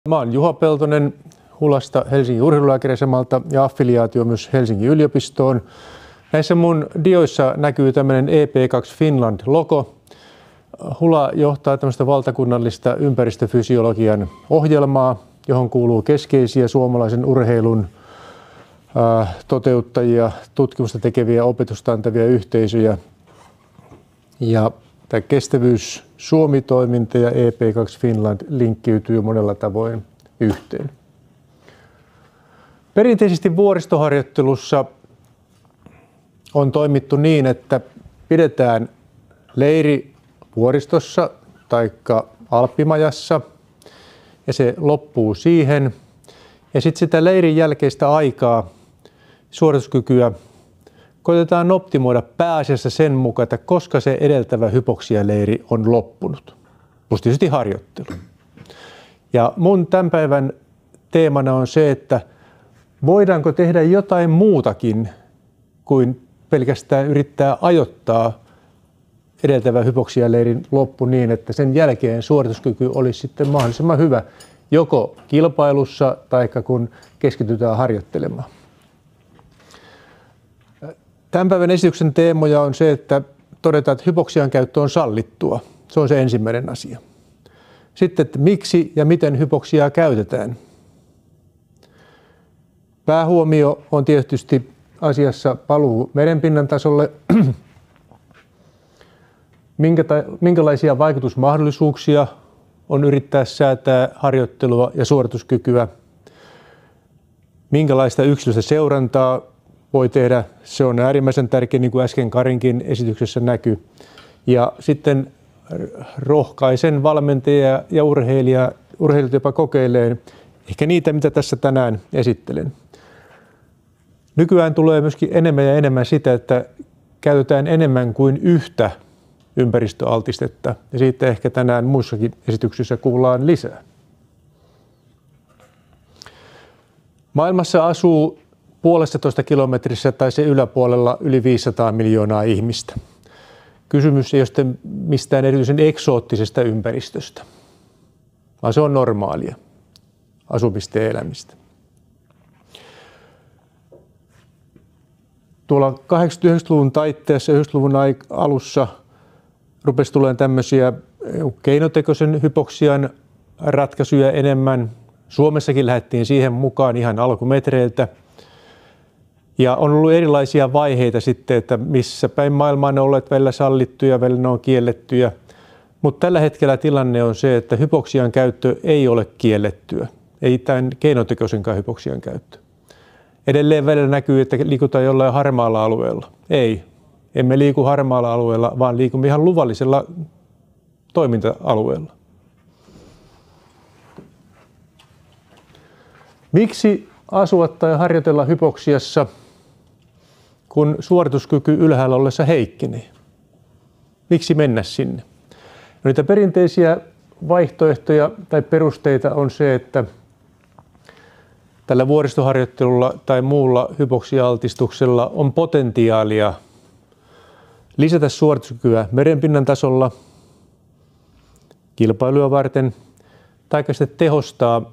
Mä oon Juha Peltonen Hulasta Helsingin urheilulääkäriasemalta ja affiliaatio myös Helsingin yliopistoon. Näissä mun dioissa näkyy tämmöinen EP2 Finland-logo. Hula johtaa tämmöistä valtakunnallista ympäristöfysiologian ohjelmaa, johon kuuluu keskeisiä suomalaisen urheilun toteuttajia, tutkimusta tekeviä, opetusta antavia yhteisöjä. Ja tämä Kestävyys Suomi-toiminta ja EP2 Finland linkkiytyy monella tavoin yhteen. Perinteisesti vuoristoharjoittelussa on toimittu niin, että pidetään leiri vuoristossa tai alppimajassa ja se loppuu siihen. Ja sitten sitä leirin jälkeistä aikaa, suorituskykyä, koitetaan optimoida pääasiassa sen mukaan, että koska se edeltävä hypoksialeiri on loppunut. Plus tietysti harjoittelu. Ja mun tämän päivän teemana on se, että voidaanko tehdä jotain muutakin kuin pelkästään yrittää ajoittaa edeltävä hypoksialeirin loppu niin, että sen jälkeen suorituskyky olisi sitten mahdollisimman hyvä joko kilpailussa tai kun keskitytään harjoittelemaan. Tämän päivän esityksen teemoja on se, että todetaan, että hypoksian käyttö on sallittua. Se on se ensimmäinen asia. Sitten, että miksi ja miten hypoksiaa käytetään. Päähuomio on tietysti asiassa paluu merenpinnan tasolle. Minkälaisia vaikutusmahdollisuuksia on yrittää säätää harjoittelua ja suorituskykyä. Minkälaista yksilöllistä seurantaa voi tehdä. Se on äärimmäisen tärkeä, niin kuin äsken Karinkin esityksessä näkyy. Ja sitten rohkaisen valmentajia ja urheilijat jopa kokeilemaan ehkä niitä, mitä tässä tänään esittelen. Nykyään tulee myöskin enemmän ja enemmän sitä, että käytetään enemmän kuin yhtä ympäristöaltistetta. Ja siitä ehkä tänään muissakin esityksissä kuullaan lisää. Maailmassa asuu 1,5 kilometrissä tai se yläpuolella yli 500 miljoonaa ihmistä. Kysymys ei ole sitten mistään erityisen eksoottisesta ympäristöstä, vaan se on normaalia asumista ja elämistä. Tuolla 80-90-luvun taitteessa ja 90-luvun alussa rupesi tulemaan tämmöisiä keinotekoisen hypoksian ratkaisuja enemmän. Suomessakin lähdettiin siihen mukaan ihan alkumetreiltä. Ja on ollut erilaisia vaiheita sitten, että missä päin maailmaa ne on olleet välillä sallittuja, välillä ne on kiellettyjä. Mutta tällä hetkellä tilanne on se, että hypoksian käyttö ei ole kiellettyä. Ei tämän keinotekoisenkaan hypoksian käyttö. Edelleen välillä näkyy, että liikutaan jollain harmaalla alueella. Ei, emme liiku harmaalla alueella, vaan liikumme ihan luvallisella toiminta-alueella. Miksi asua tai harjoitella hypoksiassa, kun suorituskyky ylhäällä ollessa heikkenee? Miksi mennä sinne? No, niitä perinteisiä vaihtoehtoja tai perusteita on se, että tällä vuoristoharjoittelulla tai muulla hypoksiaaltistuksella on potentiaalia lisätä suorituskykyä merenpinnan tasolla kilpailuja varten tai sitten tehostaa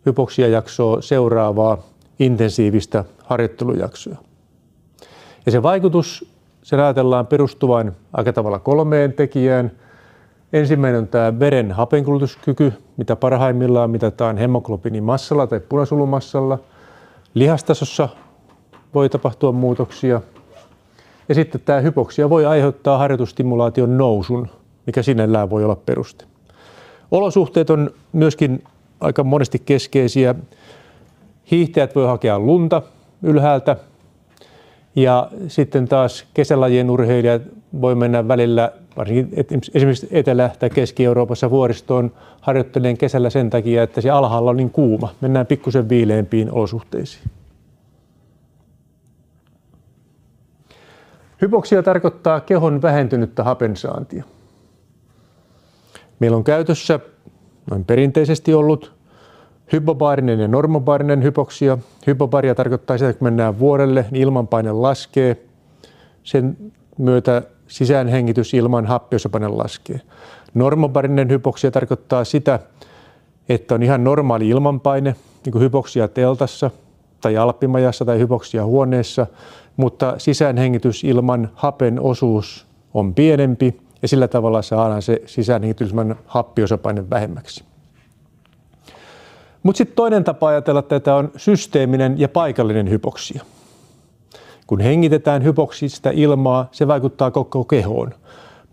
hypoksiajaksoa seuraavaa intensiivistä harjoittelujaksoa. Ja se vaikutus, sen ajatellaan perustuvan aika tavalla 3 tekijään. Ensimmäinen on tämä veren hapenkulutuskyky, mitä parhaimmillaan mitataan hemoglobiinimassalla tai punasolumassalla. Lihastasossa voi tapahtua muutoksia. Ja sitten tämä hypoksia voi aiheuttaa harjoitusstimulaation nousun, mikä sinällään voi olla peruste. Olosuhteet on myöskin aika monesti keskeisiä. Hiihtäjät voi hakea lunta ylhäältä ja sitten taas kesälajien urheilijat voi mennä välillä, varsinkin esimerkiksi Etelä- tai Keski-Euroopassa vuoristoon harjoitteleen kesällä sen takia, että se alhaalla on niin kuuma. Mennään pikkusen viileämpiin olosuhteisiin. Hypoksia tarkoittaa kehon vähentynyttä hapensaantia. Meillä on käytössä noin perinteisesti ollut hypobaarinen ja normobaarinen hypoksia. Hypobaaria tarkoittaa sitä, että kun mennään vuorelle, niin ilmanpaine laskee. Sen myötä sisäänhengitys ilman happiosapaine laskee. Normobaarinen hypoksia tarkoittaa sitä, että on ihan normaali ilmanpaine, niin kuin hypoksiateltassa tai alppimajassa tai hypoksiahuoneessa, mutta sisäänhengitysilman hapen osuus on pienempi ja sillä tavalla saadaan se sisäänhengitysilman happiosapaine vähemmäksi. Mutta sitten toinen tapa ajatella tätä on systeeminen ja paikallinen hypoksia. Kun hengitetään hypoksista ilmaa, se vaikuttaa koko kehoon.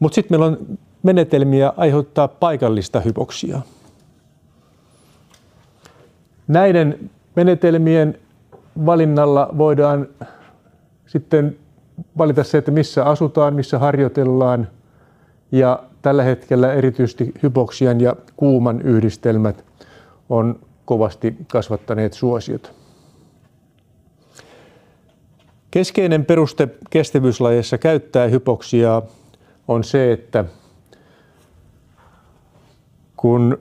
Mutta sitten meillä on menetelmiä aiheuttaa paikallista hypoksia. Näiden menetelmien valinnalla voidaan sitten valita se, että missä asutaan, missä harjoitellaan. Ja tällä hetkellä erityisesti hypoksian ja kuuman yhdistelmät on kovasti kasvattaneet suosiota. Keskeinen peruste kestävyyslajeissa käyttää hypoksiaa on se, että kun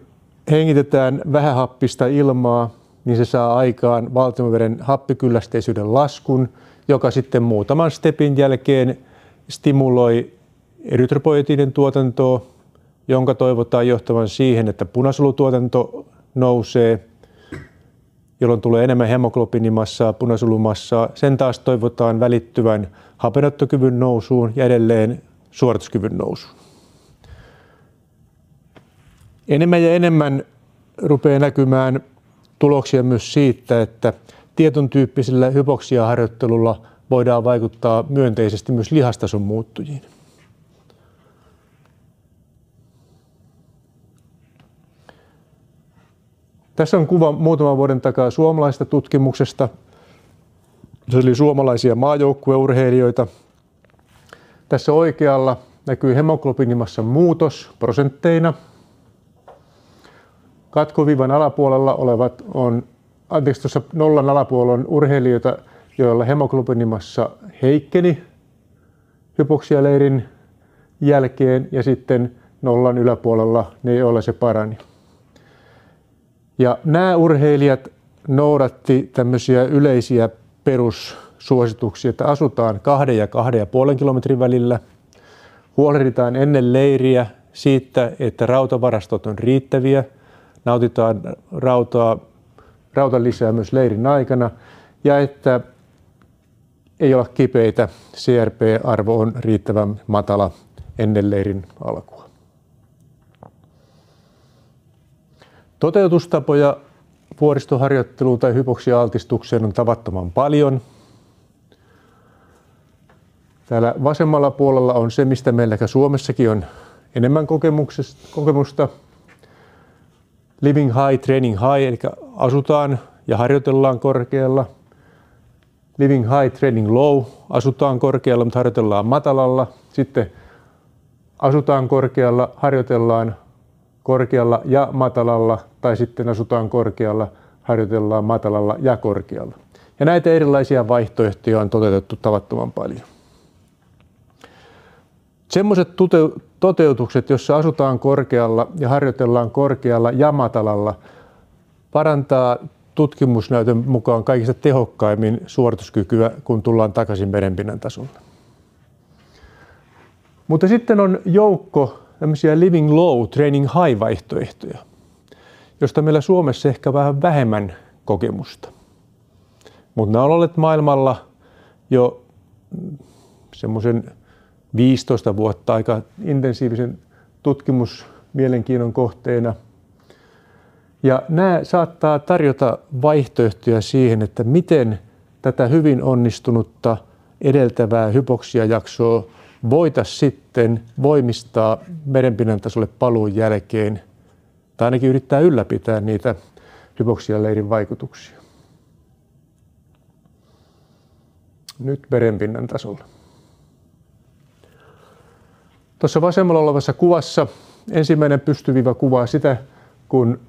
hengitetään vähähappista ilmaa, niin se saa aikaan valtimoveden happikyllästeisyyden laskun, joka sitten muutaman stepin jälkeen stimuloi erytropoietinin tuotantoa, jonka toivotaan johtavan siihen, että punasolutuotanto nousee, jolloin tulee enemmän hemoglobiinimassaa, punasolumassaa. Sen taas toivotaan välittyvän hapenottokyvyn nousuun ja edelleen suorituskyvyn nousuun. Enemmän ja enemmän rupeaa näkymään tuloksia myös siitä, että tietyn tyyppisellä hypoksiaharjoittelulla voidaan vaikuttaa myönteisesti myös lihastason muuttujiin. Tässä on kuva muutaman vuoden takaa suomalaisesta tutkimuksesta. Se oli suomalaisia maajoukkueurheilijoita. Tässä oikealla näkyy hemoglobiinimassan muutos prosentteina. Katkoviivan alapuolella tuossa nollan alapuolella on urheilijoita, joilla hemoglobiinimassa heikkeni hypoksialeirin jälkeen ja sitten nollan yläpuolella ne, joilla se parani. Ja nämä urheilijat noudatti tämmöisiä yleisiä perussuosituksia, että asutaan 2 ja 2,5 kilometrin välillä, huolehditaan ennen leiriä siitä, että rautavarastot on riittäviä, nautitaan rautalisää myös leirin aikana ja että ei olla kipeitä, CRP-arvo on riittävän matala ennen leirin alkua. Toteutustapoja vuoristoharjoitteluun tai hypoksia-altistukseen on tavattoman paljon. Täällä vasemmalla puolella on se, mistä meillä Suomessakin on enemmän kokemusta. Living high, training high, eli asutaan ja harjoitellaan korkealla. Living high, training low, asutaan korkealla, mutta harjoitellaan matalalla. Sitten asutaan korkealla, harjoitellaan korkealla ja matalalla, tai sitten asutaan korkealla, harjoitellaan matalalla ja korkealla. Ja näitä erilaisia vaihtoehtoja on toteutettu tavattoman paljon. Semmoiset toteutukset, joissa asutaan korkealla ja harjoitellaan korkealla ja matalalla, parantaa tutkimusnäytön mukaan kaikista tehokkaimmin suorituskykyä, kun tullaan takaisin merenpinnan tasolle. Mutta sitten on joukko tämmöisiä living low, training high vaihtoehtoja, josta meillä Suomessa ehkä vähän vähemmän kokemusta. Mutta nämä on olleet maailmalla jo semmoisen 15 vuotta aika intensiivisen tutkimusmielenkiinnon kohteena. Ja nämä saattaa tarjota vaihtoehtoja siihen, että miten tätä hyvin onnistunutta edeltävää hypoksiajaksoa voitaisiin sitten voimistaa merenpinnan tasolle paluun jälkeen, tai ainakin yrittää ylläpitää niitä hypoksialeirin vaikutuksia. Nyt merenpinnan tasolla. Tuossa vasemmalla olevassa kuvassa ensimmäinen pystyviiva kuvaa sitä, kun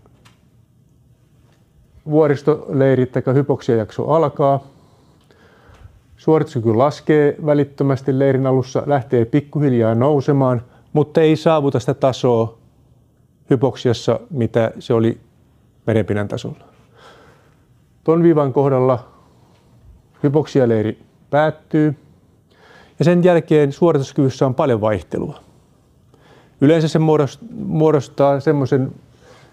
vuoristoleirit tai hypoksiajakso alkaa. Suorituskyky laskee välittömästi leirin alussa, lähtee pikkuhiljaa nousemaan, mutta ei saavuta sitä tasoa hypoksiassa, mitä se oli merenpinnan tasolla. Tuon viivan kohdalla hypoksialeiri päättyy ja sen jälkeen suorituskyvyssä on paljon vaihtelua. Yleensä se muodostaa semmoisen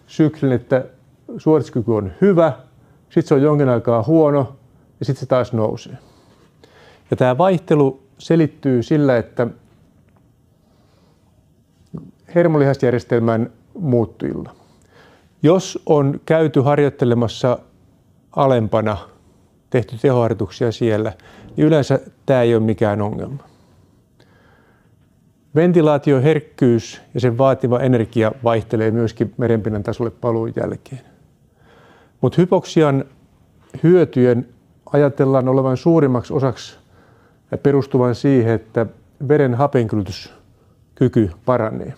syklin, että suorituskyky on hyvä, sitten se on jonkin aikaa huono ja sitten se taas nousee. Ja tämä vaihtelu selittyy sillä, että hermolihasjärjestelmän muuttujilla. Jos on käyty harjoittelemassa alempana, tehty tehoharjoituksia siellä, niin yleensä tämä ei ole mikään ongelma. Ventilaatioherkkyys ja sen vaativa energia vaihtelee myöskin merenpinnan tasolle paluun jälkeen. Mutta hypoksian hyötyjen ajatellaan olevan suurimmaksi osaksi ja perustuvan siihen, että veren hapenkylutyskyky paranee.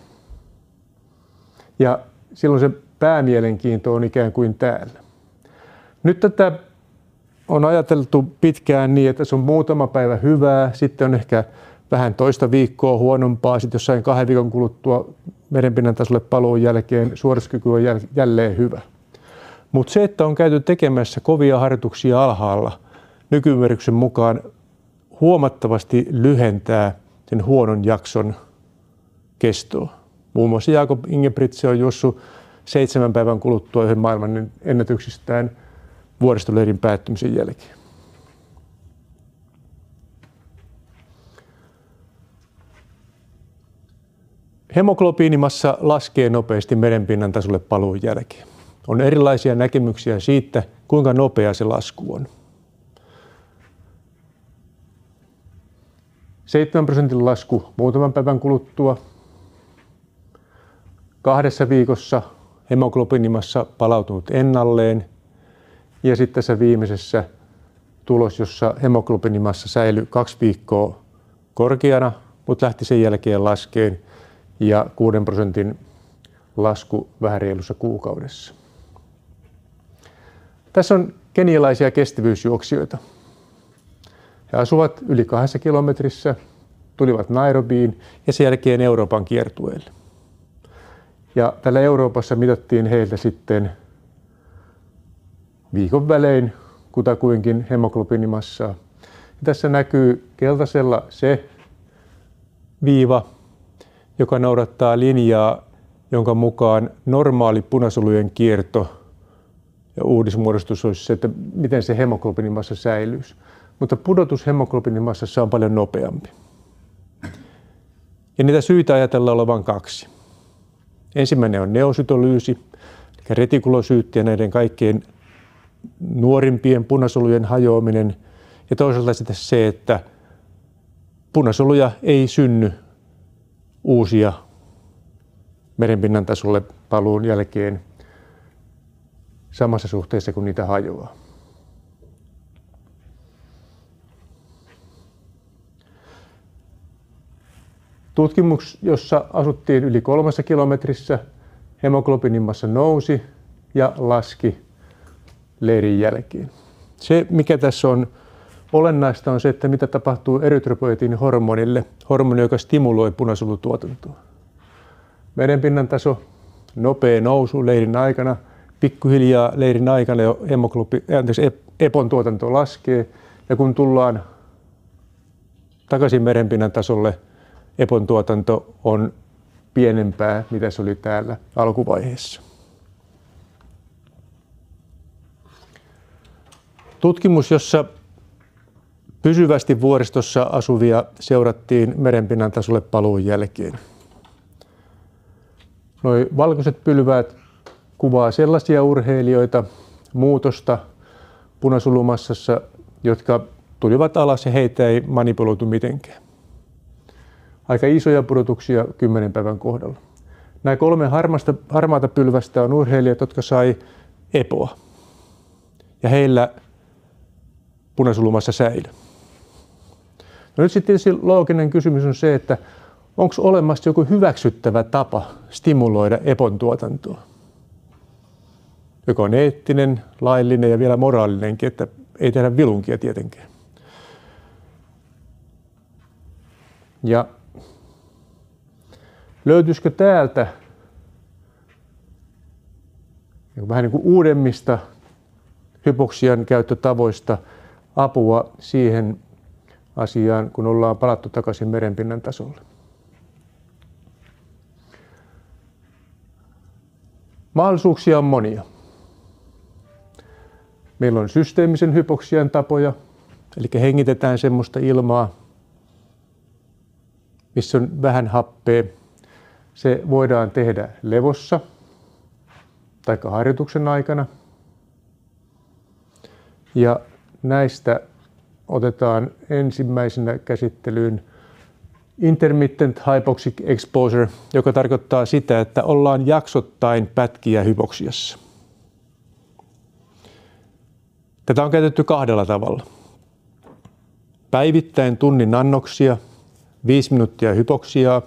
Ja silloin se päämielenkiinto on ikään kuin täällä. Nyt tätä on ajateltu pitkään niin, että se on muutama päivä hyvää, sitten on ehkä vähän toista viikkoa huonompaa, sitten jossain 2 viikon kuluttua merenpinnan tasolle paluun jälkeen suorituskyky on jälleen hyvä. Mutta se, että on käyty tekemässä kovia harjoituksia alhaalla, nykyymmärryksen mukaan huomattavasti lyhentää sen huonon jakson kestoa. Muun muassa Jakob Ingebrigtsen on juossut 7 päivän kuluttua yhden maailman ennätyksistään vuoristoleirin päättymisen jälkeen. Hemoglobiinimassa laskee nopeasti merenpinnan tasolle paluun jälkeen. On erilaisia näkemyksiä siitä, kuinka nopea se lasku on. 7% lasku muutaman päivän kuluttua. 2 viikossa hemoglobiinimassa palautunut ennalleen. Ja sitten tässä viimeisessä tulos, jossa hemoglobiinimassa säilyi 2 viikkoa korkeana, mutta lähti sen jälkeen laskeen ja 6% lasku vähän reilussa kuukaudessa. Tässä on kenialaisia kestävyysjuoksijoita. He asuvat yli 2 kilometrissä, tulivat Nairobiin ja sen jälkeen Euroopan kiertueelle. Ja täällä Euroopassa mitattiin heiltä sitten viikon välein kutakuinkin hemoglobiinimassaa. Ja tässä näkyy keltaisella se viiva, joka noudattaa linjaa, jonka mukaan normaali punasolujen kierto ja uudismuodostus olisi se, että miten se hemoglobiinimassa säilyisi. Mutta pudotus hemoglobiinimassassa on paljon nopeampi. Ja niitä syitä ajatellaan olevan 2. Ensimmäinen on neosytolyysi, eli retikulosyytti ja näiden kaikkein nuorimpien punasolujen hajoaminen. Ja toisaalta sitten se, että punasoluja ei synny uusia merenpinnan tasolle paluun jälkeen samassa suhteessa kuin niitä hajoaa. Tutkimus, jossa asuttiin yli 3 kilometrissä, hemoglobiinimassa nousi ja laski leirin jälkeen. Se, mikä tässä on olennaista, on se, että mitä tapahtuu erytropoetiinihormonille, hormoni, joka stimuloi punasolutuotantoa. Merenpinnan taso, nopea nousu leirin aikana, pikkuhiljaa leirin aikana jo EPOn tuotanto laskee, ja kun tullaan takaisin merenpinnan tasolle, EPOn tuotanto on pienempää, mitä se oli täällä alkuvaiheessa. Tutkimus, jossa pysyvästi vuoristossa asuvia seurattiin merenpinnan tasolle paluun jälkeen. Noi valkoiset pylväät kuvaa sellaisia urheilijoita muutosta punasolumassassa, jotka tulivat alas ja heitä ei manipuloitu mitenkään. Aika isoja pudotuksia 10 päivän kohdalla. Nämä 3 harmaata pylvästä on urheilijat, jotka sai EPOa. Ja heillä punasolumassa säilyi. No nyt sitten tietysti looginen kysymys on se, että onko olemassa joku hyväksyttävä tapa stimuloida EPOn tuotantoa, joka on eettinen, laillinen ja vielä moraalinenkin, että ei tehdä vilunkia tietenkään. Ja löytyisikö täältä vähän niin kuin uudemmista hypoksian käyttötavoista apua siihen asiaan, kun ollaan palattu takaisin merenpinnan tasolle? Mahdollisuuksia on monia. Meillä on systeemisen hypoksian tapoja, eli hengitetään semmoista ilmaa, missä on vähän happea. Se voidaan tehdä levossa tai harjoituksen aikana. Ja näistä otetaan ensimmäisenä käsittelyyn intermittent hypoxic exposure, joka tarkoittaa sitä, että ollaan jaksottain pätkiä hypoksiassa. Tätä on käytetty kahdella tavalla. Päivittäin tunnin annoksia, 5 minuuttia hypoksiaa,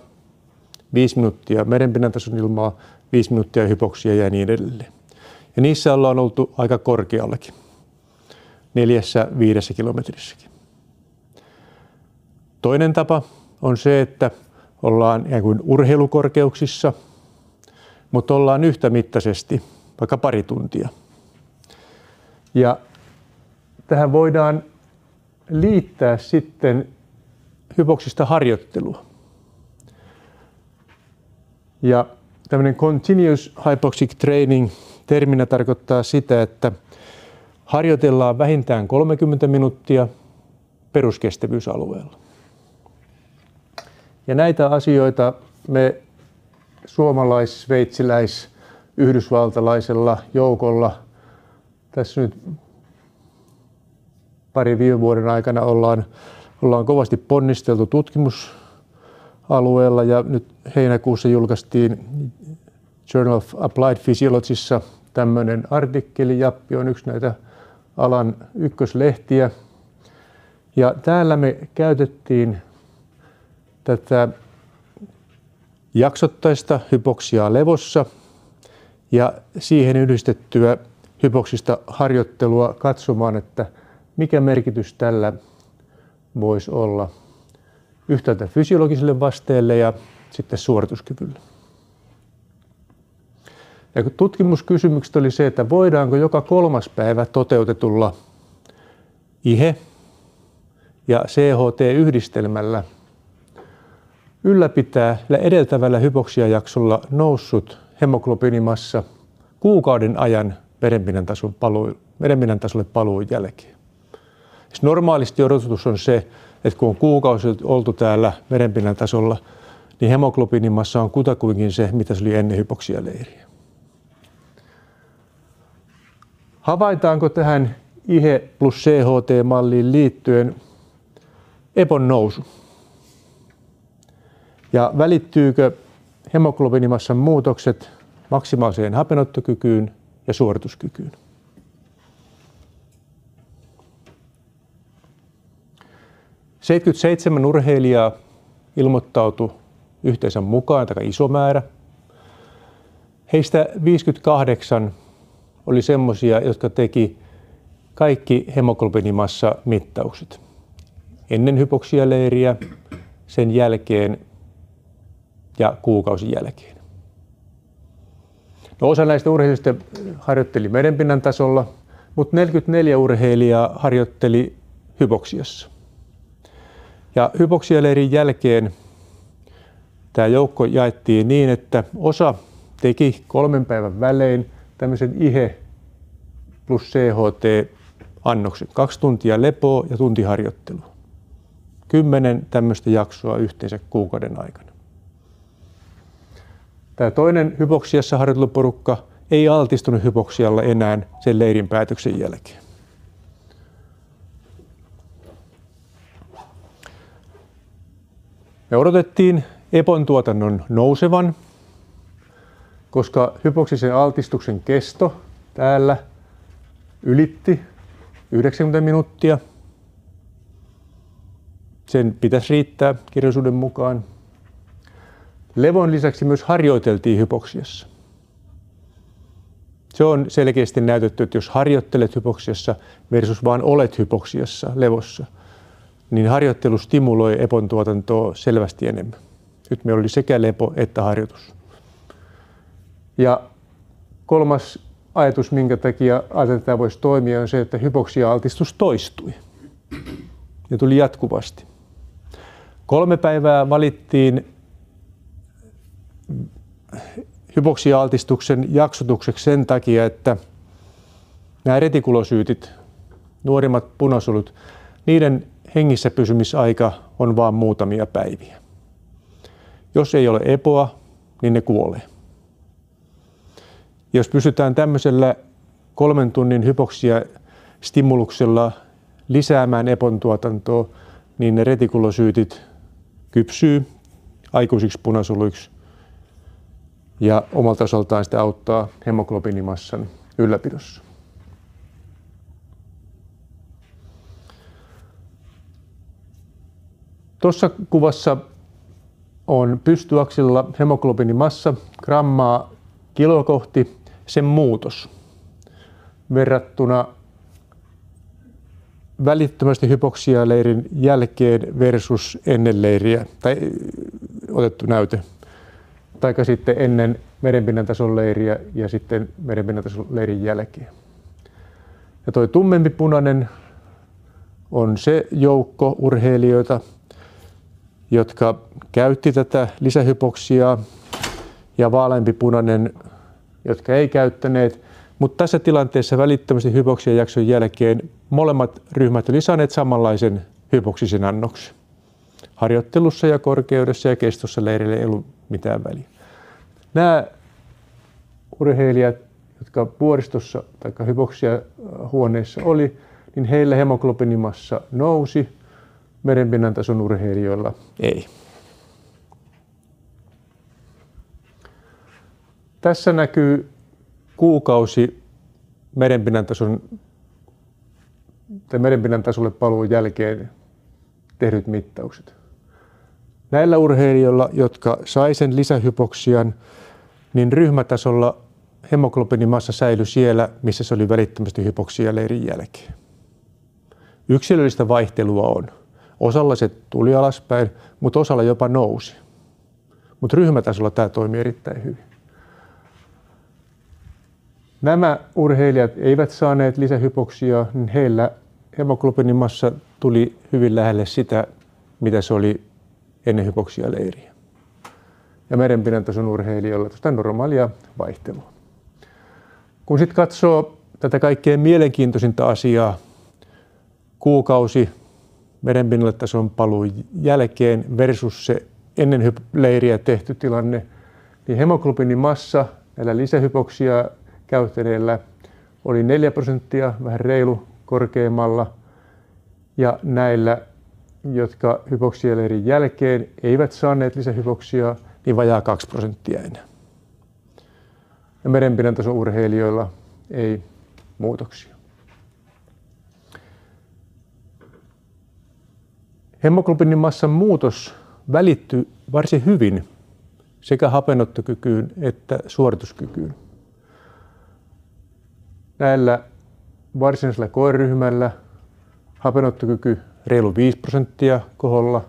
5 minuuttia merenpinnan tason ilmaa, 5 minuuttia hypoksiaa ja niin edelleen. Ja niissä ollaan oltu aika korkeallakin, 4-5 kilometrissäkin. Toinen tapa on se, että ollaan ikään kuin urheilukorkeuksissa, mutta ollaan yhtämittaisesti, vaikka pari tuntia. Ja tähän voidaan liittää sitten hypoksista harjoittelua. Ja tämmöinen continuous hypoxic training terminä tarkoittaa sitä, että harjoitellaan vähintään 30 minuuttia peruskestävyysalueella. Ja näitä asioita me suomalais-sveitsiläis- yhdysvaltalaisella joukolla tässä nyt pari viime vuoden aikana ollaan kovasti ponnisteltu tutkimusalueella ja nyt heinäkuussa julkaistiin Journal of Applied Physiologyssa tämmöinen artikkeli. Jappi on yksi näitä alan ykköslehtiä. Ja täällä me käytettiin tätä jaksottaista hypoksiaa levossa ja siihen yhdistettyä hypoksista harjoittelua katsomaan, että mikä merkitys tällä voisi olla yhtäältä fysiologiselle vasteelle ja sitten suorituskyvylle. Ja tutkimuskysymykset oli se, että voidaanko joka 3. päivä toteutetulla IHE- ja CHT-yhdistelmällä ylläpitää edeltävällä hypoksiajaksolla noussut hemoglobiinimassa kuukauden ajan merenpinnan tasolle paluun jälkeen. Normaalisti odotus on se, että kun on kuukausi oltu täällä merenpinnan tasolla, niin hemoglobiinimassa on kutakuinkin se, mitä se oli ennen hypoksialeiriä. Havaitaanko tähän IHE plus CHT-malliin liittyen EPOn nousu? Ja välittyykö hemoglobiinimassan muutokset maksimaaliseen hapenottokykyyn ja suorituskykyyn? – 77 urheilijaa ilmoittautui yhteensä mukaan, tai iso määrä. Heistä 58 oli semmoisia, jotka teki kaikki hemoglobiinimassa-mittaukset ennen hypoksialeiriä, sen jälkeen ja kuukausin jälkeen. No, osa näistä urheilijoista harjoitteli merenpinnan tasolla, mutta 44 urheilijaa harjoitteli hypoksiassa. Ja hypoksialeirin jälkeen tämä joukko jaettiin niin, että osa teki 3 päivän välein tämmöisen IHE plus CHT-annoksen, 2 tuntia lepoa ja tunti harjoittelua. 10 tämmöistä jaksoa yhteensä kuukauden aikana. Tämä toinen hypoksiassa harjoitteluporukka ei altistunut hypoksialla enää sen leirin päätöksen jälkeen. Me odotettiin EPOn tuotannon nousevan, koska hypoksisen altistuksen kesto täällä ylitti 90 minuuttia. Sen pitäisi riittää kirjallisuuden mukaan. Levon lisäksi myös harjoiteltiin hypoksiassa. Se on selkeästi näytetty, että jos harjoittelet hypoksiassa versus vaan olet hypoksiassa levossa, niin harjoittelu stimuloi EPOn tuotantoa selvästi enemmän. Nyt meillä oli sekä lepo että harjoitus. Ja kolmas ajatus, minkä takia ajateltiin, että tämä voisi toimia, on se, että hypoksia-altistus toistui. Ja tuli jatkuvasti. 3 päivää valittiin hypoksia-altistuksen jaksotukseksi sen takia, että nämä retikulosyytit, nuorimmat punasolut, niiden hengissä pysymisaika on vain muutamia päiviä. Jos ei ole EPOa, niin ne kuolee. Jos pystytään tämmöisellä 3 tunnin hypoksia-stimuluksella lisäämään EPOn tuotantoa, niin ne retikulosyytit kypsyy aikuisiksi punasoluiksi ja omalta osaltaan sitä auttaa hemoglobiinimassan ylläpidossa. Tuossa kuvassa on pystyaksilla hemoglobiinimassa grammaa kiloa kohti, sen muutos verrattuna välittömästi hypoksialeirin jälkeen versus ennen leiriä tai otettu näyte, tai sitten ennen merenpinnan tason leiriä ja sitten merenpinnan tason leirin jälkeen. Ja tuo tummempi punainen on se joukko urheilijoita, jotka käytti tätä lisähypoksiaa, ja vaaleampi punainen, jotka ei käyttäneet. Mutta tässä tilanteessa välittömästi hypoksiajakson jälkeen molemmat ryhmät olivat saaneet samanlaisen hypoksisen annoksen. Harjoittelussa ja korkeudessa ja kestossa leirille ei ollut mitään väliä. Nämä urheilijat, jotka vuoristossa tai hypoksiahuoneessa oli, niin heillä hemoglobiinimassa nousi, merenpinnan tason urheilijoilla ei. Tässä näkyy kuukausi merenpinnan tasolle paluun jälkeen tehdyt mittaukset. Näillä urheilijoilla, jotka sai sen lisähypoksian, niin ryhmätasolla hemoglobiinimassa säilyi siellä, missä se oli välittömästi hypoksialeirin jälkeen. Yksilöllistä vaihtelua on. Osalla se tuli alaspäin, mutta osalla jopa nousi. Mutta ryhmätasolla tämä toimii erittäin hyvin. Nämä urheilijat eivät saaneet lisähypoksia, niin heillä hemoglobiinimassa tuli hyvin lähelle sitä, mitä se oli ennen hypoksialeiriä. Ja merenpinnan tason urheilijoilla tästä normaalia vaihtelua. Kun sitten katsoo tätä kaikkein mielenkiintoisinta asiaa, kuukausi merenpinnalle tason paluun jälkeen versus se ennen leiriä tehty tilanne, niin hemoglobiinimassa näillä lisähypoksia käyttäneillä oli 4%, vähän reilu korkeammalla, ja näillä, jotka hypoksialeirin jälkeen eivät saaneet lisähypoksia, niin vajaa 2% enää. Ja merenpinnan tason urheilijoilla ei muutoksia. Hemoglobiinimassan muutos välittyi varsin hyvin sekä hapenottokykyyn että suorituskykyyn. Näillä varsinaisella koeryhmällä hapenottokyky reilu 5% koholla.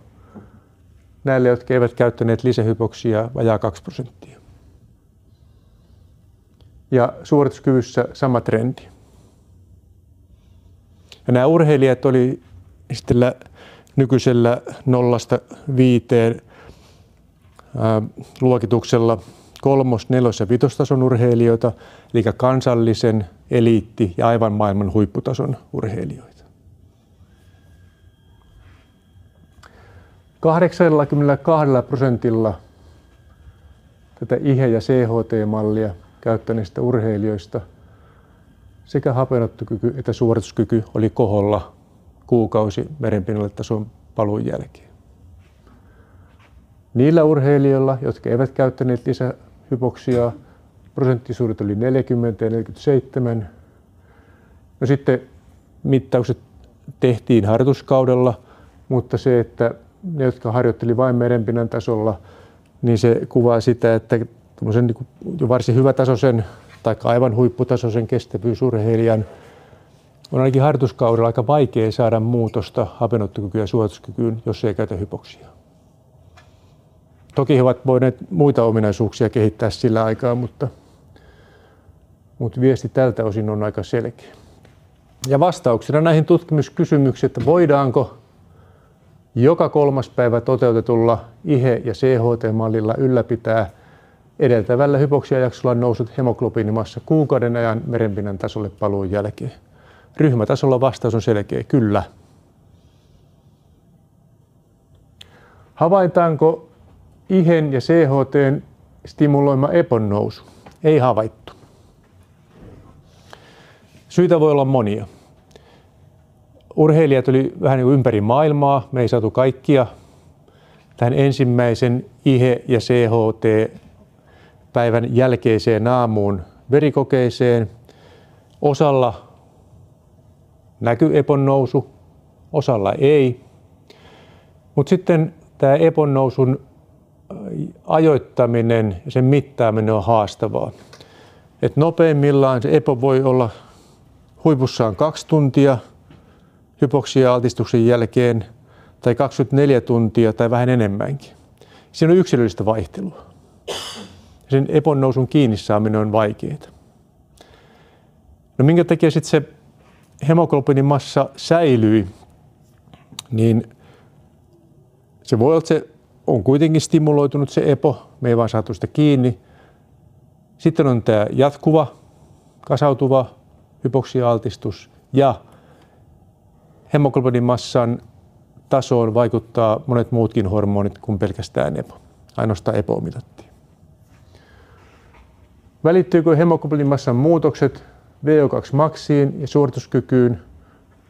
Näille, jotka eivät käyttäneet lisähypoksia, vajaa 2%. Ja suorituskyvyssä sama trendi. Ja nämä urheilijat oli sitten nykyisellä 0-5 luokituksella 3., 4. ja 5. tason urheilijoita, eli kansallisen, eliitti- ja aivan maailman huipputason urheilijoita. 82% tätä IHE- ja CHT-mallia käyttäneistä urheilijoista sekä hapenottokyky että suorituskyky oli koholla kuukausi merenpinnalle tason paluun jälkeen. Niillä urheilijoilla, jotka eivät käyttäneet lisähypoksia, prosenttisuudet oli 40 ja 47. No sitten mittaukset tehtiin harjoituskaudella, mutta se, että ne, jotka harjoitteli vain merenpinnan tasolla, niin se kuvaa sitä, että jo varsin hyvätasoisen tai aivan huipputasoisen kestävyysurheilijan on ainakin harjoituskaudella aika vaikea saada muutosta hapenottokykyyn ja suorituskykyyn, jos ei käytä hypoksia. Toki he ovat voineet muita ominaisuuksia kehittää sillä aikaa, mutta viesti tältä osin on aika selkeä. Ja vastauksena näihin tutkimuskysymyksiin, että voidaanko joka 3. päivä toteutetulla IHE- ja CHT-mallilla ylläpitää edeltävällä hypoksiajaksolla noussut hemoglobiinimassa kuukauden ajan merenpinnan tasolle paluun jälkeen. Ryhmätasolla vastaus on selkeä, kyllä. Havaitaanko IHEN ja CHT:n stimuloima EPOn nousu? Ei havaittu. Syitä voi olla monia. Urheilijat oli vähän niin kuin ympäri maailmaa. Me ei saatu kaikkia tähän ensimmäisen IHE- ja CHT-päivän jälkeiseen aamuun verikokeeseen. Osalla näkyi EPOn nousu, osalla ei. Mutta sitten tämä EPOn nousun ajoittaminen ja sen mittaaminen on haastavaa. Et nopeimmillaan se EPO voi olla huipussaan 2 tuntia hypoksia-altistuksen jälkeen tai 24 tuntia tai vähän enemmänkin. Siinä on yksilöllistä vaihtelua. Sen EPOn nousun kiinni saaminen on vaikeaa. No minkä takia sitten se hemoglobiinimassa säilyi, niin se voi olla, että se on kuitenkin stimuloitunut se EPO, me ei vaan saatu sitä kiinni. Sitten on tämä jatkuva, kasautuva hypoksia-altistus ja hemoglobiinimassan tasoon vaikuttaa monet muutkin hormonit kuin pelkästään EPO. Ainoastaan EPO mitattiin. Välittyykö hemoglobiinimassan muutokset VO2 maksiin ja suorituskykyyn?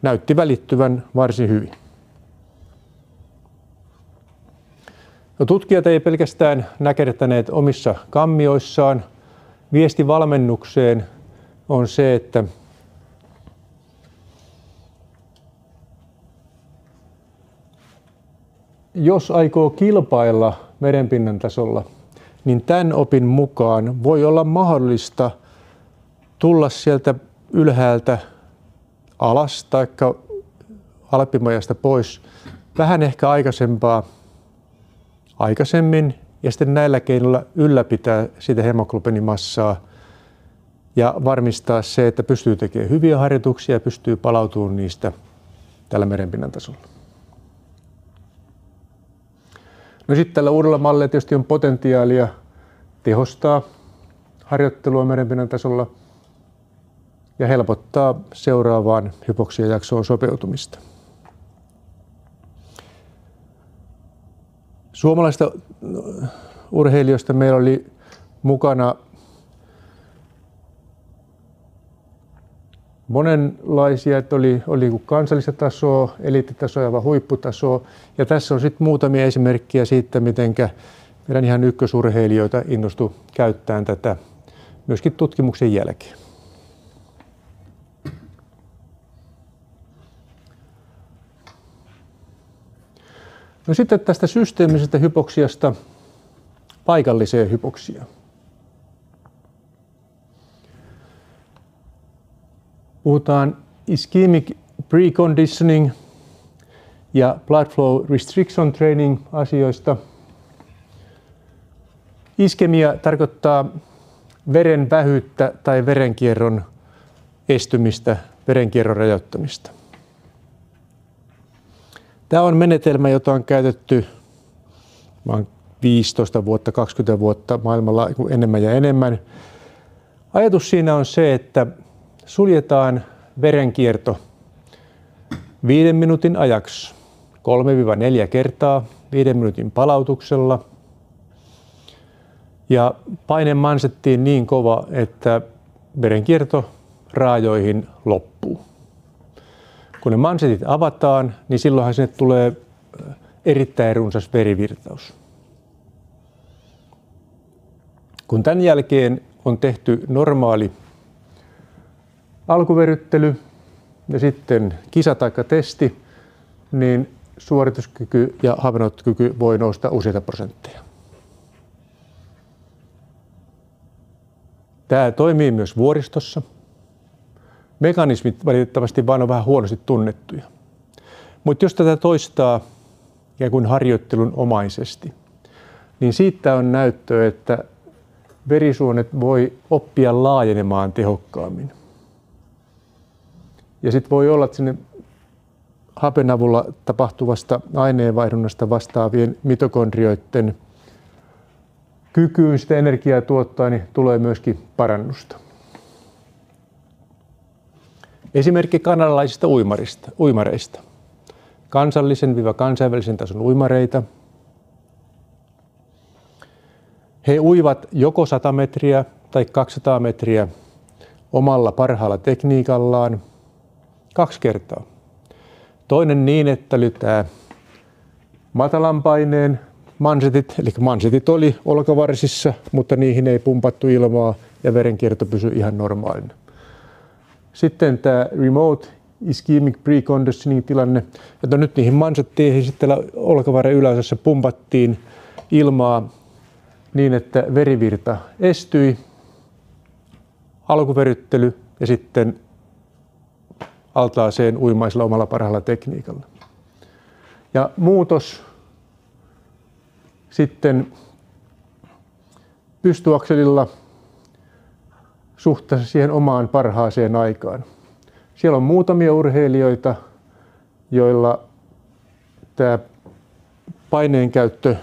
Näytti välittyvän varsin hyvin. No, tutkijat ei pelkästään näkertäneet omissa kammioissaan. Viesti valmennukseen on se, että jos aikoo kilpailla merenpinnan tasolla, niin tämän opin mukaan voi olla mahdollista tulla sieltä ylhäältä alas tai alppimajasta pois vähän ehkä aikaisemmin ja sitten näillä keinoilla ylläpitää sitä hemoglobiinimassaa ja varmistaa se, että pystyy tekemään hyviä harjoituksia ja pystyy palautumaan niistä tällä merenpinnan tasolla. No sitten tällä uudella mallilla tietysti on potentiaalia tehostaa harjoittelua merenpinnan tasolla ja helpottaa seuraavaan hypoksiajaksoon sopeutumista. Suomalaisista urheilijoista meillä oli mukana monenlaisia, että oli kansallista tasoa, eliittitasoa ja huipputasoa. Ja tässä on sitten muutamia esimerkkejä siitä, miten meidän ihan ykkösurheilijoita innostui käyttämään tätä myöskin tutkimuksen jälkeen. No sitten tästä systeemisestä hypoksiasta paikalliseen hypoksiaan. Puhutaan ischemic preconditioning ja blood flow restriction training asioista. Iskemia tarkoittaa veren vähyyttä tai verenkierron estymistä, verenkierron rajoittamista. Tämä on menetelmä, jota on käytetty 15 vuotta, 20 vuotta maailmalla enemmän ja enemmän. Ajatus siinä on se, että suljetaan verenkierto 5 minuutin ajaksi 3-4 kertaa 5 minuutin palautuksella. Ja paine mansettiin niin kova, että verenkierto raajoihin loppuu. Kun ne mansetit avataan, niin silloinhan sinne tulee erittäin runsas verivirtaus. Kun tämän jälkeen on tehty normaali alkuveryttely ja sitten kisa tai testi, niin suorituskyky ja hapenottokyky voi nousta useita prosentteja. Tämä toimii myös vuoristossa. Mekanismit valitettavasti vain on vähän huonosti tunnettuja. Mutta jos tätä toistaa ikään kuin harjoittelun omaisesti, niin siitä on näyttöä, että verisuonet voi oppia laajenemaan tehokkaammin. Ja sitten voi olla, että sinne hapen avulla tapahtuvasta aineenvaihdunnasta vastaavien mitokondrioiden kykyyn sitä energiaa tuottaa, niin tulee myöskin parannusta. Esimerkki kanadalaisista uimareista. Kansallisen-kansainvälisen tason uimareita. He uivat joko 100 metriä tai 200 metriä omalla parhaalla tekniikallaan 2 kertaa. Toinen niin, että lytää matalan paineen mansetit, eli mansetit oli olkavarsissa, mutta niihin ei pumpattu ilmaa ja verenkierto pysyi ihan normaalina. Sitten tämä remote ischemic preconditioning tilanne, että nyt niihin mansetteihin sitten olkavarren yläosassa pumpattiin ilmaa niin, että verivirta estyi, alkuveryttely ja sitten altaaseen uimaisella omalla parhaalla tekniikalla. Ja muutos sitten pystyakselilla suhteessa siihen omaan parhaaseen aikaan. Siellä on muutamia urheilijoita, joilla tämä paineen käyttö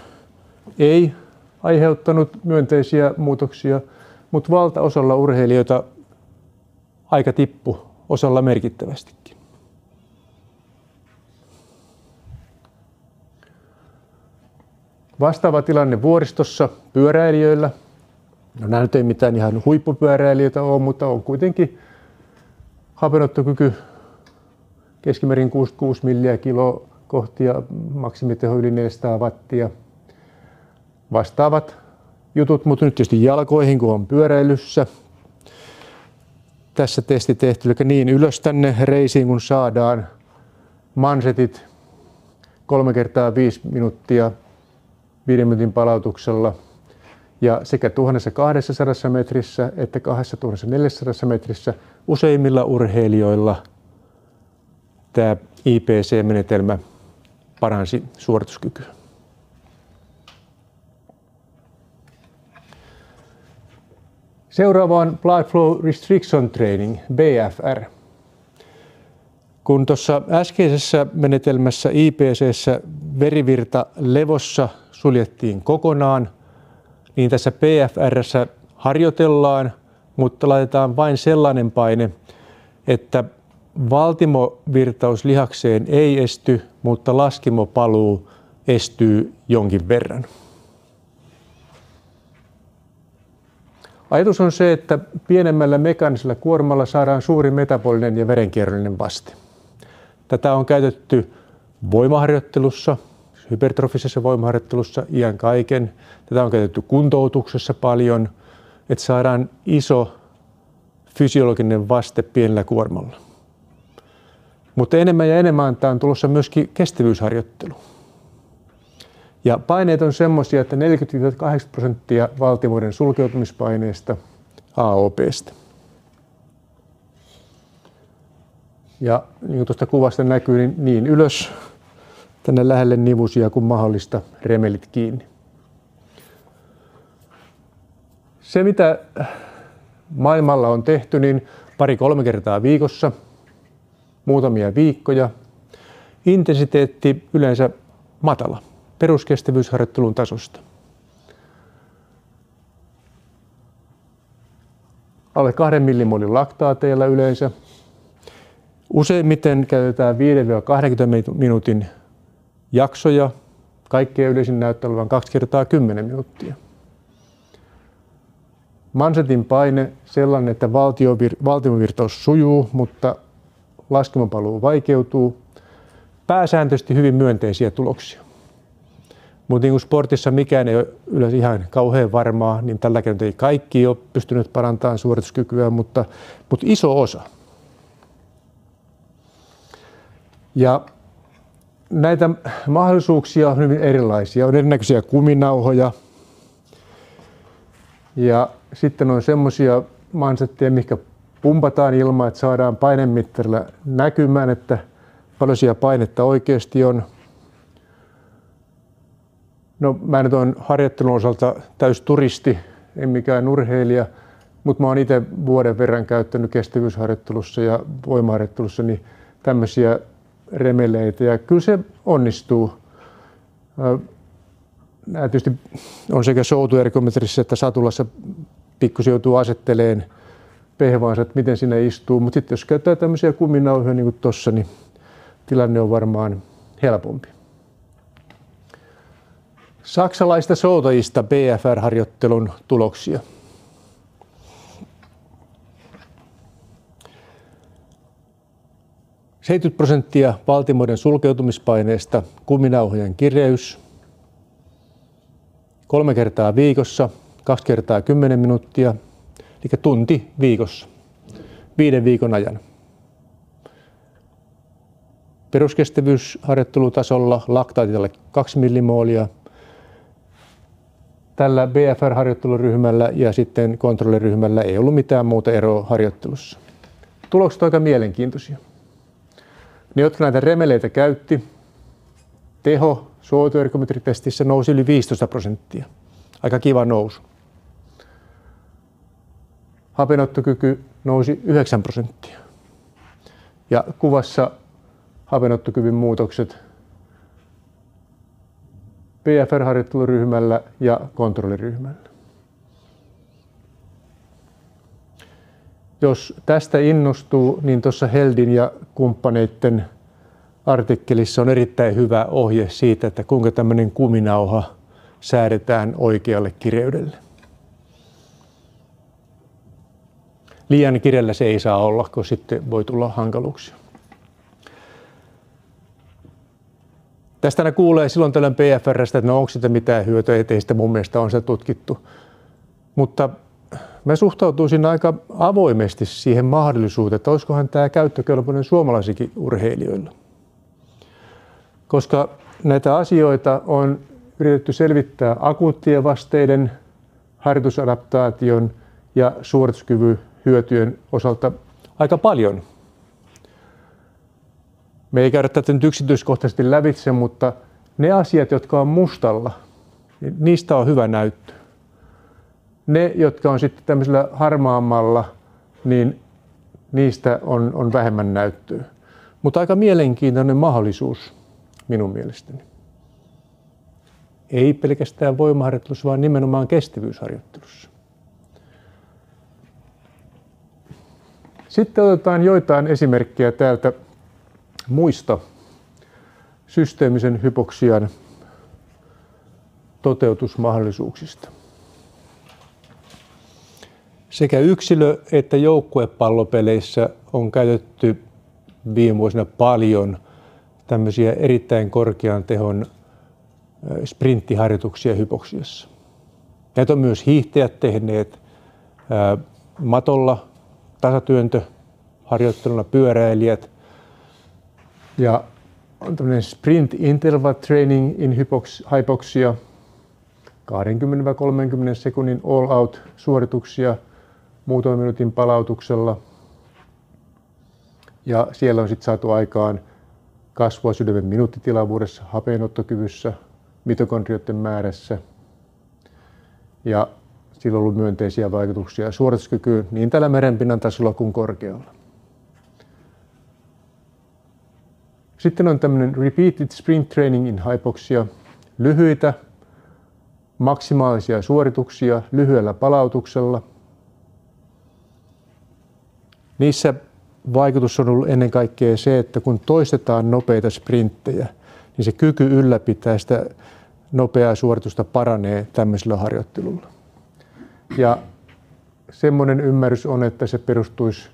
ei aiheuttanut myönteisiä muutoksia, mutta valtaosalla urheilijoita aika tippui, osalla merkittävästikin. Vastaava tilanne vuoristossa pyöräilijöillä. No, nämä nyt ei mitään ihan huippupyöräilijöitä ole, mutta on kuitenkin hapenottokyky keskimäärin 66 milliä kiloa kohti ja maksimiteho yli 400 wattia. Vastaavat jutut, mutta nyt tietysti jalkoihin, kun on pyöräilyssä. Tässä testi tehty, eli niin ylös tänne reisiin, kun saadaan mansetit 3 kertaa 5 minuuttia 5 minuutin palautuksella. Ja sekä 1200 metrissä että 2400 metrissä useimmilla urheilijoilla tämä IPC-menetelmä paransi suorituskykyä. Seuraava on Blood Flow Restriction Training, BFR. Kun tuossa äskeisessä menetelmässä IPC:ssä verivirta levossa suljettiin kokonaan, niin tässä BFR:ssä harjoitellaan, mutta laitetaan vain sellainen paine, että valtimovirtaus lihakseen ei esty, mutta laskimopaluu estyy jonkin verran. Ajatus on se, että pienemmällä mekaanisella kuormalla saadaan suuri metabolinen ja verenkierrollinen vaste. Tätä on käytetty voimaharjoittelussa, hypertrofisessa voimaharjoittelussa iän kaiken. Tätä on käytetty kuntoutuksessa paljon, että saadaan iso fysiologinen vaste pienellä kuormalla. Mutta enemmän ja enemmän tämä on tulossa myöskin kestävyysharjoittelu. Ja paineet on semmoisia, että 40-80% valtimoiden sulkeutumispaineesta AOP:stä. Ja niin kuin tuosta kuvasta näkyy, niin ylös tänne lähelle nivusia kuin mahdollista, remelit kiinni. Se, mitä maailmalla on tehty, niin 2-3 kertaa viikossa, muutamia viikkoja. Intensiteetti yleensä matala, peruskestävyysharjoittelun tasosta. Alle 2 millimolin laktaateilla yleensä. Useimmiten käytetään 5-20 minuutin jaksoja. Kaikkein yleisin näyttää olevan 2 kertaa 10 minuuttia. Mansetin paine sellainen, että valtimovirtaus sujuu, mutta laskemapaluu vaikeutuu. Pääsääntöisesti hyvin myönteisiä tuloksia. Mutta niin kuin sportissa mikään ei ole yleensä ihan kauhean varmaa, niin tällä kertaa ei kaikki ole pystynyt parantamaan suorituskykyä, mutta iso osa. Ja näitä mahdollisuuksia on hyvin erilaisia. On erinäköisiä kuminauhoja ja sitten on semmoisia mansetteja, mikä pumpataan ilman, että saadaan painemittarilla näkymään, että paljon siellä painetta oikeasti on. No, mä nyt olen harjoittelun osalta täys turisti, en mikään urheilija, mutta mä oon itse vuoden verran käyttänyt kestävyysharjoittelussa ja voimaharjoittelussa niin tämmöisiä remeleitä ja kyllä se onnistuu. nämä tietysti on sekä soutuergometrissä että satulassa pikkusen joutuu asetteleen pehvaansa, että miten siinä istuu. Mutta sitten jos käytetään tämmöisiä kuminauhoja niin kuin tuossa, niin tilanne on varmaan helpompi. Saksalaista soutajista BFR-harjoittelun tuloksia. %70 valtimoiden sulkeutumispaineesta kuminauhojen kireys, 3 kertaa viikossa, 2 kertaa 10 minuuttia, eli tunti viikossa, 5 viikon ajan. Peruskestävyysharjoittelutasolla laktaatilla 2 millimoolia. Tällä BFR-harjoitteluryhmällä ja sitten kontrolliryhmällä ei ollut mitään muuta eroa harjoittelussa. Tulokset ovat aika mielenkiintoisia. Ne, jotka näitä remeleitä käytti, teho suoituergometritestissä nousi yli 15%. Aika kiva nousu. Hapenottokyky nousi 9%. Ja kuvassa hapenottokyvyn muutokset BFR-harjoitteluryhmällä ja kontrolliryhmällä. Jos tästä innostuu, niin tuossa Heldin ja kumppaneiden artikkelissa on erittäin hyvä ohje siitä, että kuinka tämmöinen kuminauha säädetään oikealle kireydelle. Liian kireellä se ei saa olla, koska sitten voi tulla hankaluuksia. Tästä aina kuulee silloin tällöin BFR:stä, että no onko sitä mitään hyötyä, ei sitä mun mielestä on se tutkittu. Mutta mä suhtautuisin aika avoimesti siihen mahdollisuuteen, että olisikohan tämä käyttökelpoinen suomalaisikin urheilijoilla. Koska näitä asioita on yritetty selvittää akuuttien vasteiden, harjoitusadaptaation ja suorituskyvyn hyötyjen osalta aika paljon. Me ei käydä tätä nyt yksityiskohtaisesti lävitse, mutta ne asiat, jotka on mustalla, niin niistä on hyvä näyttö. Ne, jotka on sitten tämmöisellä harmaammalla, niin niistä on vähemmän näyttöä. Mutta aika mielenkiintoinen mahdollisuus minun mielestäni. Ei pelkästään voimaharjoittelussa, vaan nimenomaan kestävyysharjoittelussa. Sitten otetaan joitain esimerkkejä täältä muista systeemisen hypoksian toteutusmahdollisuuksista. Sekä yksilö- että joukkuepallopeleissä on käytetty viime vuosina paljon tämmöisiä erittäin korkean tehon sprinttiharjoituksia hypoksiassa. Näitä on myös hiihtäjät tehneet matolla tasatyöntöharjoitteluna, pyöräilijät. Ja on tämmöinen sprint interval training in hypoxia, 20-30 sekunnin all out suorituksia muutaman minuutin palautuksella. Ja siellä on sitten saatu aikaan kasvua sydämen minuuttitilavuudessa, hapenottokyvyssä, mitokondrioiden määrässä. Ja sillä on ollut myönteisiä vaikutuksia suorituskykyyn niin tällä merenpinnan tasolla kuin korkealla. Sitten on tämmöinen repeated sprint training in hypoxia, lyhyitä, maksimaalisia suorituksia lyhyellä palautuksella. Niissä vaikutus on ollut ennen kaikkea se, että kun toistetaan nopeita sprinttejä, niin se kyky ylläpitää sitä nopeaa suoritusta paranee tämmöisellä harjoittelulla. Ja semmoinen ymmärrys on, että se perustuisi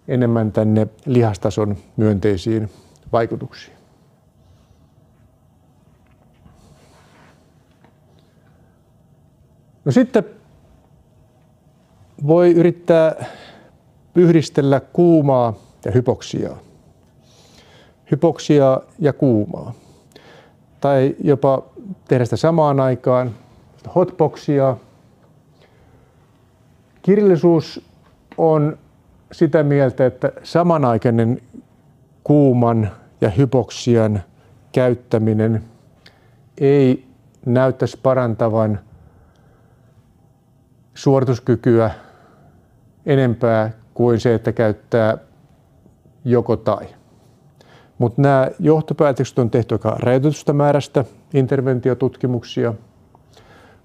enemmän tänne lihastason myönteisiin vaikutuksiin. No sitten voi yrittää yhdistellä kuumaa ja hypoksiaa. Hypoksiaa ja kuumaa. Tai jopa tehdä sitä samaan aikaan, hotboxia. Kirjallisuus on sitä mieltä, että samanaikainen kuuman ja hypoksian käyttäminen ei näyttäisi parantavan suorituskykyä enempää kuin se, että käyttää joko tai. Mutta nämä johtopäätökset on tehty aika rajoitetusta määrästä interventiotutkimuksia.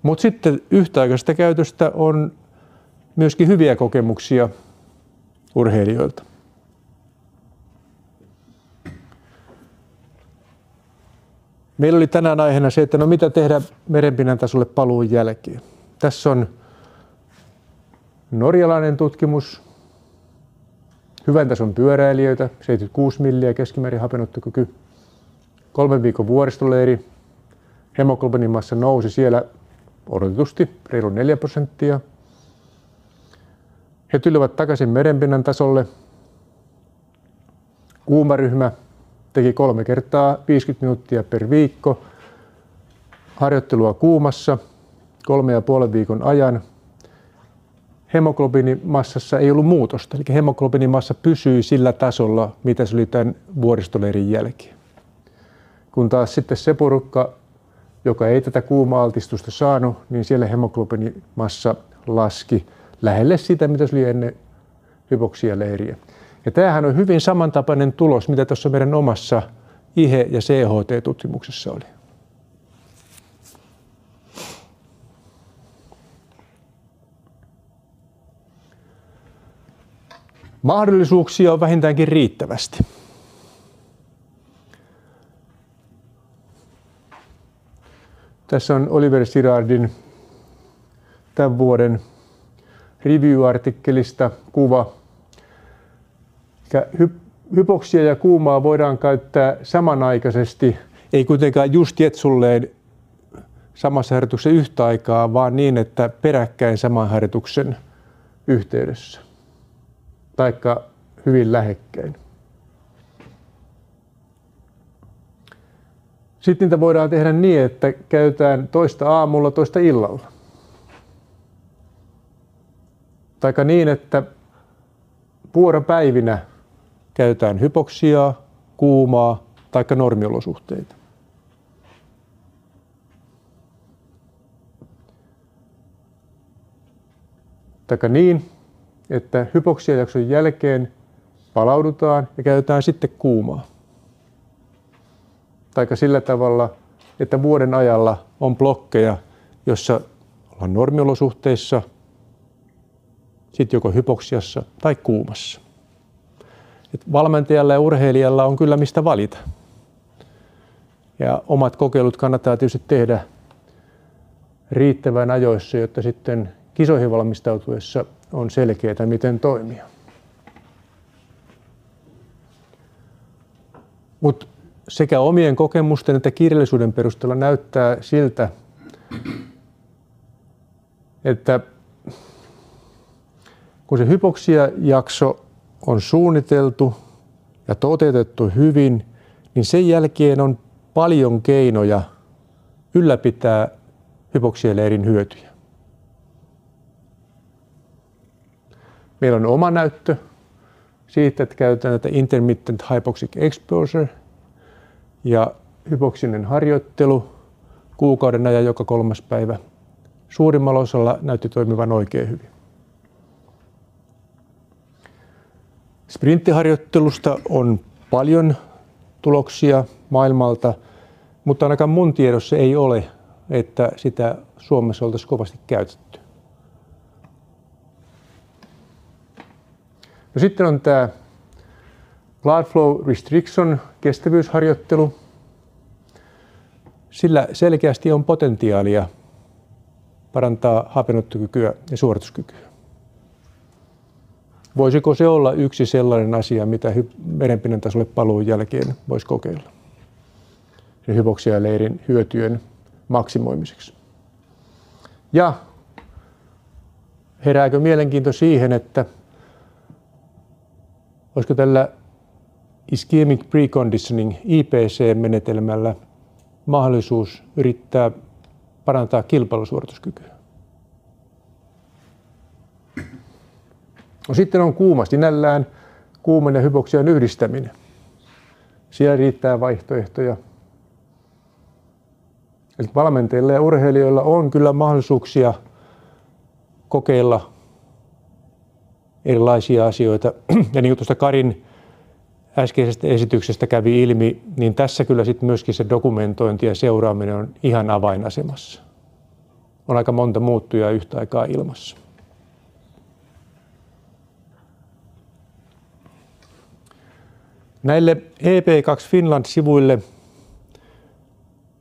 Mutta sitten yhtäaikaisesta käytöstä on myöskin hyviä kokemuksia urheilijoilta. Meillä oli tänään aiheena se, että no mitä tehdä merenpinnan tasolle paluun jälkeen. Tässä on norjalainen tutkimus, hyvän tason pyöräilijöitä, 76 milliä keskimäärin hapenottokyky, 3 viikon vuoristoleiri, hemoglobinimassa nousi siellä odotetusti reilu 4%. He tulivat takaisin merenpinnan tasolle. Kuumaryhmä teki 3 kertaa 50 minuuttia per viikko harjoittelua kuumassa 3,5 viikon ajan. Hemoglobinimassassa ei ollut muutosta, eli hemoglobinimassa pysyi sillä tasolla, mitä se oli tämän vuoristoleirin jälkeen. Kun taas sitten se porukka, joka ei tätä kuuma-altistusta saanut, niin siellä hemoglobinimassa laski lähelle sitä, mitä se oli ennen hypoksialeiriä. Ja tämähän on hyvin samantapainen tulos, mitä tuossa meidän omassa IHE- ja CHT-tutkimuksessa oli. Mahdollisuuksia on vähintäänkin riittävästi. Tässä on Oliver Girardin tämän vuoden review-artikkelista kuva. Hypoksia ja kuumaa voidaan käyttää samanaikaisesti, ei kuitenkaan just jetsulleen samassa harjoituksessa yhtä aikaa, vaan niin, että peräkkäin saman harjoituksen yhteydessä, taikka hyvin lähekkäin. Sitten niitä voidaan tehdä niin, että käytetään toista aamulla, toista illalla. Taikka niin, että vuoropäivinä käytetään hypoksiaa, kuumaa taikka normiolosuhteita. Taikka niin, että hypoksiajakson jälkeen palaudutaan ja käytetään sitten kuumaa. Taikka sillä tavalla, että vuoden ajalla on blokkeja, jossa ollaan normiolosuhteissa, sitten joko hypoksiassa tai kuumassa. Et valmentajalla ja urheilijalla on kyllä mistä valita. Ja omat kokeilut kannattaa tietysti tehdä riittävän ajoissa, jotta sitten kisoihin valmistautuessa on selkeää, miten toimia. Mutta sekä omien kokemusten että kirjallisuuden perusteella näyttää siltä, että kun se hypoksiajakso on suunniteltu ja toteutettu hyvin, niin sen jälkeen on paljon keinoja ylläpitää hypoksialeirin hyötyjä. Meillä on oma näyttö siitä, että käytetään tätä intermittent hypoxic exposure ja hypoksinen harjoittelu kuukauden ajan joka 3. päivä. Suurimmalla osalla näytti toimivan oikein hyvin. Sprinttiharjoittelusta on paljon tuloksia maailmalta, mutta ainakaan mun tiedossa ei ole, että sitä Suomessa oltaisiin kovasti käytetty. No sitten on tämä blood flow restriction kestävyysharjoittelu. Sillä selkeästi on potentiaalia parantaa hapenottokykyä ja suorituskykyä. Voisiko se olla yksi sellainen asia, mitä merenpinnan tasolle paluun jälkeen voisi kokeilla? Sen hypoksialeirin hyötyjen maksimoimiseksi. Ja herääkö mielenkiinto siihen, että olisiko tällä ischemic preconditioning IPC-menetelmällä mahdollisuus yrittää parantaa kilpailusuorituskykyä? No sitten on kuuma sinällään, kuuman ja hypoksian yhdistäminen. Siellä riittää vaihtoehtoja. Eli valmentajilla ja urheilijoilla on kyllä mahdollisuuksia kokeilla erilaisia asioita. Ja niin kuin tuosta Karin äskeisestä esityksestä kävi ilmi, niin tässä kyllä sitten myöskin se dokumentointi ja seuraaminen on ihan avainasemassa. on aika monta muuttujaa yhtä aikaa ilmassa. Näille EP2 Finland-sivuille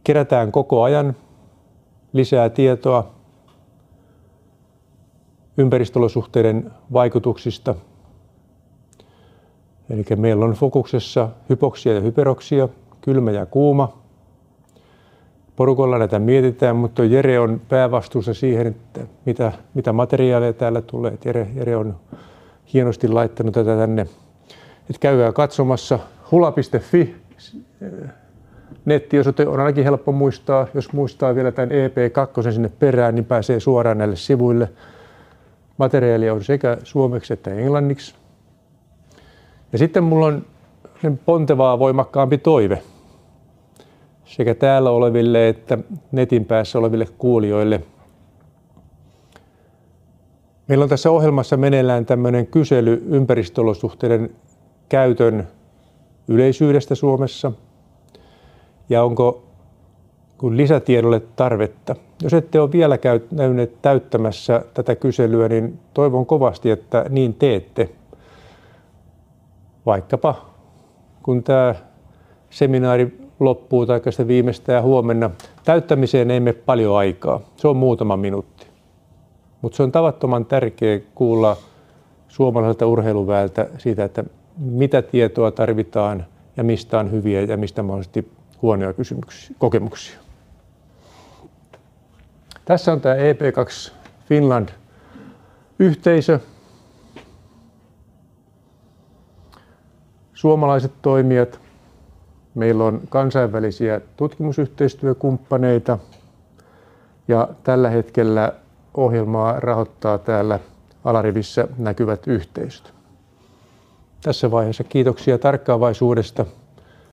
kerätään koko ajan lisää tietoa ympäristöolosuhteiden vaikutuksista. Eli meillä on fokuksessa hypoksia ja hyperoksia, kylmä ja kuuma. Porukolla näitä mietitään, mutta Jere on päävastuussa siihen, että mitä materiaaleja täällä tulee. Jere on hienosti laittanut tätä tänne. Et käykää katsomassa hula.fi. Nettiosoite on ainakin helppo muistaa. Jos muistaa vielä tämän EP2 sinne perään, niin pääsee suoraan näille sivuille. Materiaalia on sekä suomeksi että englanniksi. Ja sitten mulla on pontevaa voimakkaampi toive sekä täällä oleville että netin päässä oleville kuulijoille. Meillä on tässä ohjelmassa meneillään tämmöinen kysely ympäristöolosuhteiden käytön yleisyydestä Suomessa ja onko lisätiedolle tarvetta. Jos ette ole vielä käyneet täyttämässä tätä kyselyä, niin toivon kovasti, että niin teette. Vaikkapa kun tämä seminaari loppuu tai sitä viimeistään huomenna. Täyttämiseen ei mene paljon aikaa. Se on muutama minuutti. Mutta se on tavattoman tärkeää kuulla suomalaiselta urheiluväeltä siitä, että mitä tietoa tarvitaan ja mistä on hyviä ja mistä mahdollisesti huonoja kokemuksia. Tässä on tämä EP2 Finland yhteisö. Suomalaiset toimijat. Meillä on kansainvälisiä tutkimusyhteistyökumppaneita ja tällä hetkellä ohjelmaa rahoittaa täällä alarivissä näkyvät yhteisöt. Tässä vaiheessa kiitoksia tarkkaavaisuudesta.